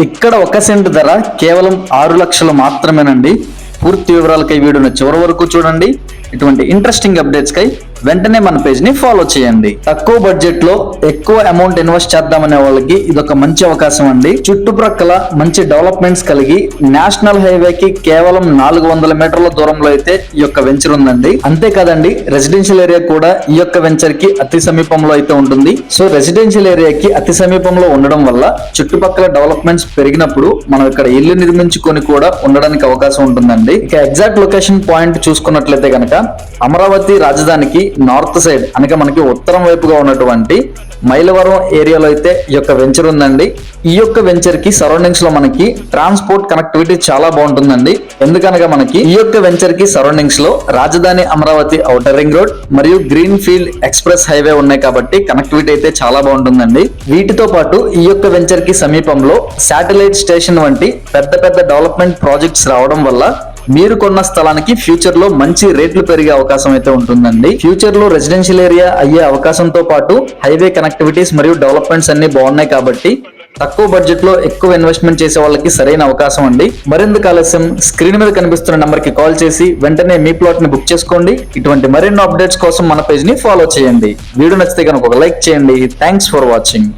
ఇక్కడ ఒక సెంట్ ధర కేవలం 6 లక్షలు మాత్రమేనండి. పూర్తి వివరాలకై వీడియోని చివరి వరకు చూడండి. ఇటువంటి ఇంట్రెస్టింగ్ అప్డేట్స్ కై వెంటనే మన పేజ్ ని ఫాలో చేయండి. తక్కువ బడ్జెట్ లో ఎక్కువ అమౌంట్ ఇన్వెస్ట్ చేద్దామనే వాళ్ళకి ఇదొక మంచి అవకాశం అండి. చుట్టుప్రక్కల మంచి డెవలప్మెంట్స్ కలిగి నేషనల్ హైవే కి కేవలం 400 మీటర్ల దూరంలో అయితే ఈ యొక్క వెంచర్ ఉందండి. అంతేకాదండి, రెసిడెన్షియల్ ఏరియా కూడా ఈ యొక్క వెంచర్ కి అతి సమీపంలో అయితే ఉంటుంది. సో రెసిడెన్షియల్ ఏరియాకి అతి సమీపంలో ఉండడం వల్ల చుట్టుపక్కల డెవలప్మెంట్స్ పెరిగినప్పుడు మనం ఇక్కడ ఇల్లు నిర్మించుకొని కూడా ఉండడానికి అవకాశం ఉంటుందండి. ఇక ఎగ్జాక్ట్ లొకేషన్ పాయింట్ చూసుకున్నట్లయితే కనుక అమరావతి రాజధానికి నార్త్ సైడ్ అనగా మనకి ఉత్తరం వైపుగా ఉన్నటువంటి మైలవరం ఏరియాలో అయితే ఈ యొక్క వెంచర్ ఉందండి. ఈ యొక్క వెంచర్ కి సరౌండింగ్స్ లో మనకి ట్రాన్స్పోర్ట్ కనెక్టివిటీ చాలా బాగుంటుందండి. ఎందుకనగా మనకి ఈ యొక్క వెంచర్ కి సరౌండింగ్స్ లో రాజధాని అమరావతి ఔటర్ రింగ్ రోడ్ మరియు గ్రీన్ ఫీల్డ్ ఎక్స్ప్రెస్ హైవే ఉన్నాయి కాబట్టి కనెక్టివిటీ అయితే చాలా బాగుంటుందండి. వీటితో పాటు ఈ యొక్క వెంచర్ కి సమీపంలో శాటిలైట్ స్టేషన్ వంటి పెద్ద పెద్ద డెవలప్మెంట్ ప్రాజెక్ట్స్ రావడం వల్ల మీరు కొన్న స్థలానికి ఫ్యూచర్ లో మంచి రేట్లు పెరిగే అవకాశం అయితే ఉంటుందండి. ఫ్యూచర్ లో రెసిడెన్షియల్ ఏరియా అయ్యే అవకాశంతో పాటు హైవే కనెక్టివిటీస్ మరియు డెవలప్మెంట్స్ అన్ని బాగున్నాయి కాబట్టి తక్కువ బడ్జెట్ లో ఎక్కువ ఇన్వెస్ట్మెంట్ చేసే వాళ్ళకి సరైన అవకాశం అండి. మరింత ఆలస్యం స్క్రీన్ మీద కనిపిస్తున్న నంబర్ కి కాల్ చేసి వెంటనే మీ ప్లాట్ ని బుక్ చేసుకోండి. ఇటువంటి మరిన్ని అప్డేట్స్ కోసం మన పేజ్ ని ఫాలో చేయండి. వీడియో నచ్చితే కనుక ఒక లైక్ చేయండి. Thanks for watching.